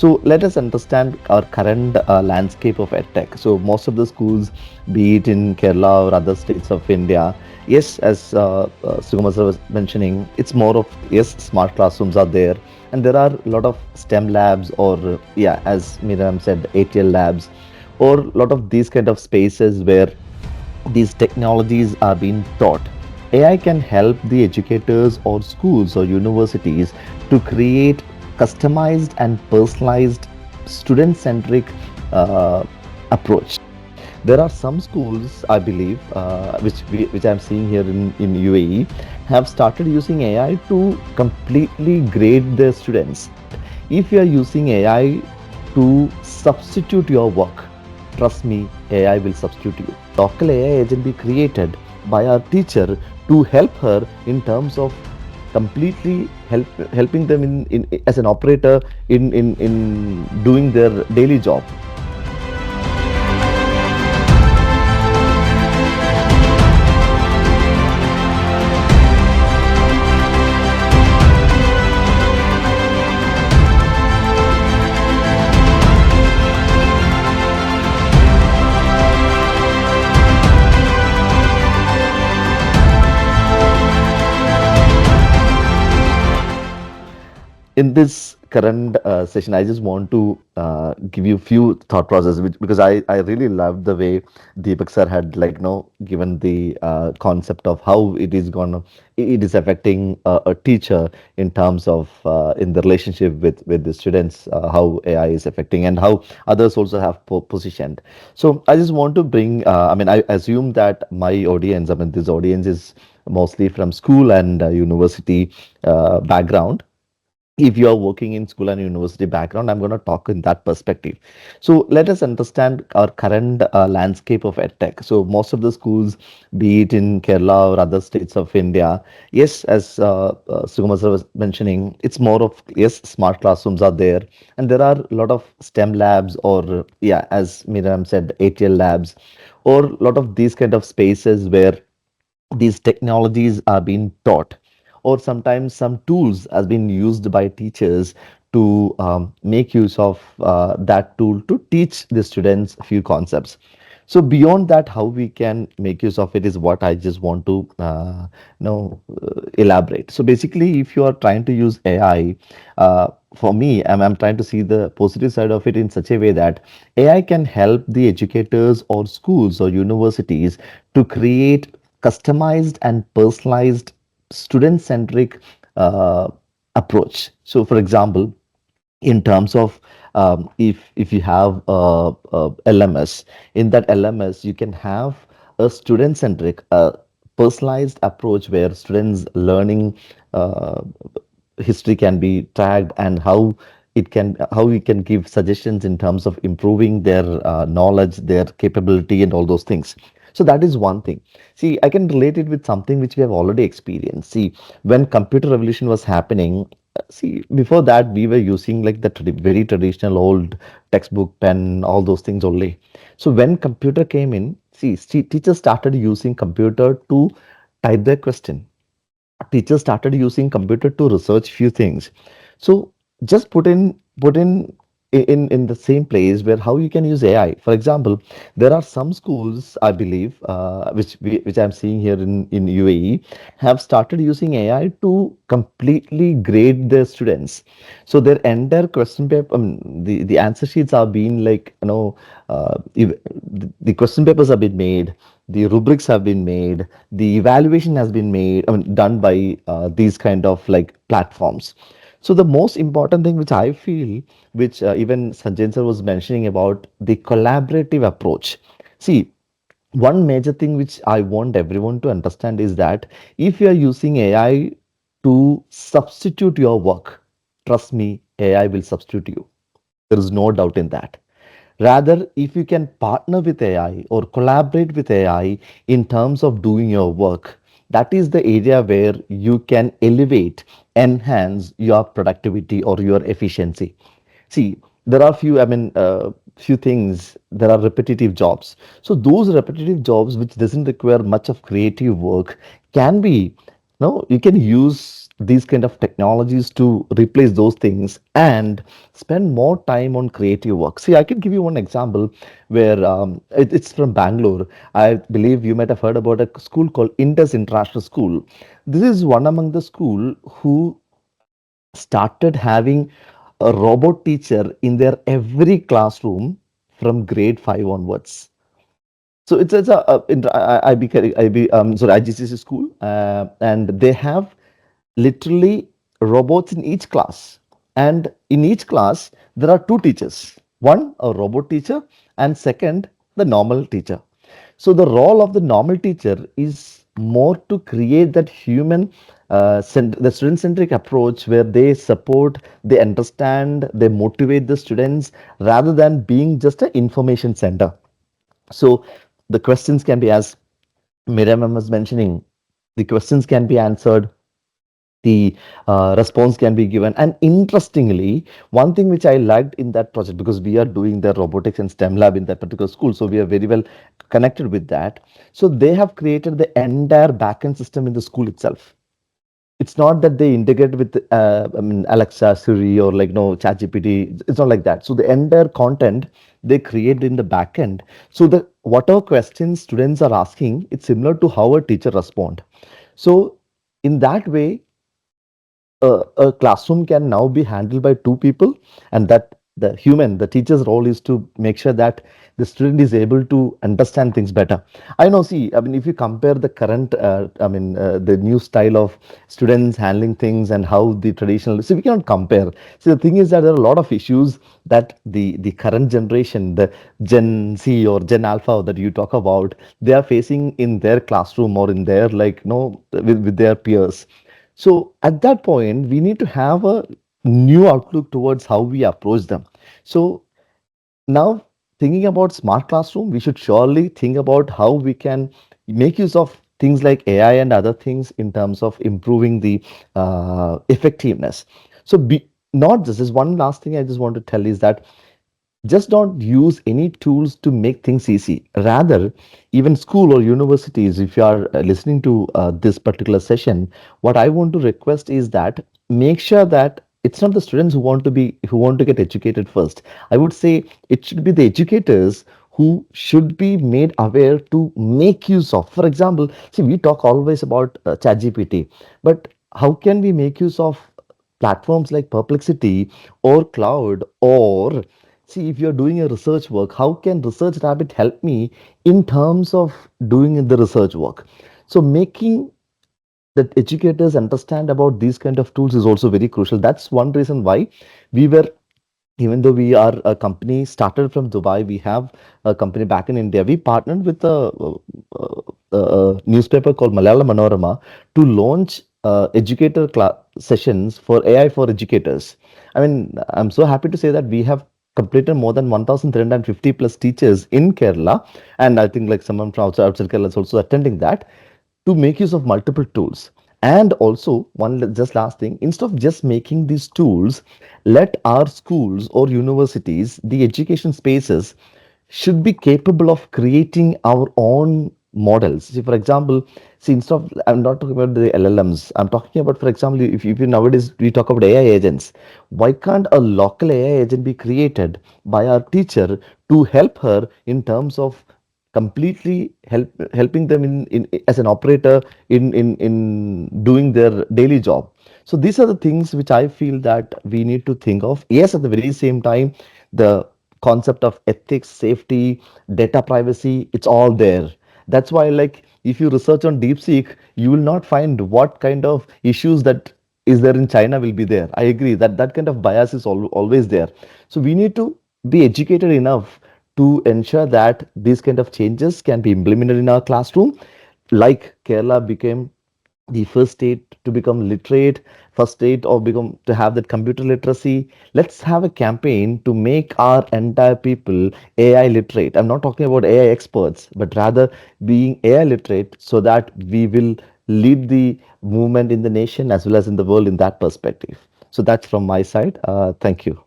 So let us understand our current landscape of EdTech. So most of the schools, be it in Kerala or other states of India, yes, as Sugama sir was mentioning, it's more of, yes, smart classrooms are there, and there are a lot of STEM labs or yeah, as Miriam said, ATL labs, or a lot of these kind of spaces where these technologies are being taught. AI can help the educators or schools or universities to create customized and personalized student centric uh, approach. There are some schools, I believe, which I'm seeing here in UAE, have started using AI to completely grade their students. If you are using AI to substitute your work, trust me, AI will substitute you. Local AI agent be created by our teacher to help her in terms of completely helping them in as an operator in doing their daily job. In this current session, I just want to give you few thought process, because I really loved the way Deepak sir had given the concept of how it is affecting a teacher in terms of in the relationship with the students, how AI is affecting and how others also have positioned. So I just want to bring, I mean, I assume that my audience, I mean, this audience is mostly from school and university background. If you are working in school and university background, I'm going to talk in that perspective. So let us understand our current landscape of EdTech. So most of the schools, be it in Kerala or other states of India, yes, as Sugama sir was mentioning, it's more of, yes, smart classrooms are there, and there are a lot of STEM labs or yeah, as Miriam said, ATL labs, or a lot of these kind of spaces where these technologies are being taught, or sometimes some tools has been used by teachers to make use of that tool to teach the students a few concepts. So beyond that, how we can make use of it is what I just want to elaborate. So basically, if you are trying to use AI, for me, I'm trying to see the positive side of it in such a way that AI can help the educators or schools or universities to create customized and personalized student centric uh, approach. So for example, in terms of if you have LMS, in that LMS you can have a student centric personalized approach where students learning uh, history can be tagged, and how we can give suggestions in terms of improving their knowledge, their capability, and all those things. So that is one thing. See, I can relate it with something which we have already experienced. See, when computer revolution was happening, see, before that we were using like the very traditional old textbook, pen, all those things only. So when computer came in, see, teachers started using computer to type their question. Teachers started using computer to research few things. So just put in the same place where how you can use AI. For example, there are some schools, I believe, which I'm seeing here in UAE, have started using AI to completely grade their students. So their entire question paper, the answer sheets are being the question papers have been made, the rubrics have been made, the evaluation has been made, I mean, done by these kind of like platforms. So the most important thing which I feel, which even Sanjayan sir was mentioning about the collaborative approach. See, one major thing which I want everyone to understand is that if you are using AI to substitute your work, trust me, AI will substitute you. There is no doubt in that. Rather, if you can partner with AI or collaborate with AI in terms of doing your work, that is the area where you can elevate, enhance your productivity or your efficiency. See, there are few things. There are repetitive jobs. So those repetitive jobs, which doesn't require much of creative work, can be, no, you can use these kind of technologies to replace those things and spend more time on creative work. See, I can give you one example where it's from Bangalore. I believe you might have heard about a school called Indus International School. This is one among the school who started having a robot teacher in their every classroom from grade 5 onwards. So it's sorry, IGCC school, and they have literally robots in each class. And in each class, there are two teachers. One, a robot teacher, and second, the normal teacher. So the role of the normal teacher is more to create that human, the student-centric approach where they support, they understand, they motivate the students rather than being just an information center. So the questions can be, as Miriam was mentioning, the questions can be answered, the response can be given. And interestingly, one thing which I liked in that project, because we are doing the robotics and STEM lab in that particular school, so we are very well connected with that. So they have created the entire backend system in the school itself. It's not that they integrate with Alexa, Siri, or like no ChatGPT. It's not like that. So the entire content they create in the backend. So the whatever questions students are asking, it's similar to how a teacher respond. So in that way, a classroom can now be handled by two people, and that the human, the teacher's role is to make sure that the student is able to understand things better. I know, see, I mean, if you compare the current, the new style of students handling things and how the traditional, see, we cannot compare. See, the thing is that there are a lot of issues that the current generation, the Gen Z or Gen Alpha that you talk about, they are facing in their classroom or in their, like, with their peers. So at that point, we need to have a new outlook towards how we approach them. So now, thinking about smart classroom, we should surely think about how we can make use of things like AI and other things in terms of improving the effectiveness. So, not just this one last thing I just want to tell is that just don't use any tools to make things easy. Rather, even school or universities, if you are listening to this particular session, what I want to request is that make sure that it's not the students who want to get educated first. I would say it should be the educators who should be made aware to make use of. For example, see, we talk always about ChatGPT, but how can we make use of platforms like Perplexity or Cloud, or see, if you're doing a research work, how can Research Rabbit help me in terms of doing the research work? So making that educators understand about these kind of tools is also very crucial. That's one reason why we were, even though we are a company started from Dubai, we have a company back in India. We partnered with a newspaper called Malayalam Manorama to launch sessions for AI for educators. I mean, I'm so happy to say that we have completed more than 1,350 plus teachers in Kerala, and I think like someone from outside Kerala is also attending that to make use of multiple tools. And also, one just last thing, instead of just making these tools, let our schools or universities, the education spaces, should be capable of creating our own models. See, for example, see, instead of, I'm not talking about the LLMs, I'm talking about, for example, if you nowadays we talk about AI agents, why can't a local AI agent be created by our teacher to help her in terms of completely helping them in as an operator in doing their daily job. So these are the things which I feel that we need to think of. Yes, at the very same time, the concept of ethics, safety, data privacy, it's all there. That's why, like, if you research on DeepSeek, you will not find what kind of issues that is there in China will be there. I agree that that kind of bias is always there. So we need to be educated enough to ensure that these kind of changes can be implemented in our classroom. Like Kerala became the first state to become literate, first state or become to have that computer literacy. Let's have a campaign to make our entire people AI literate. I'm not talking about AI experts, but rather being AI literate so that we will lead the movement in the nation as well as in the world in that perspective. So that's from my side. Thank you.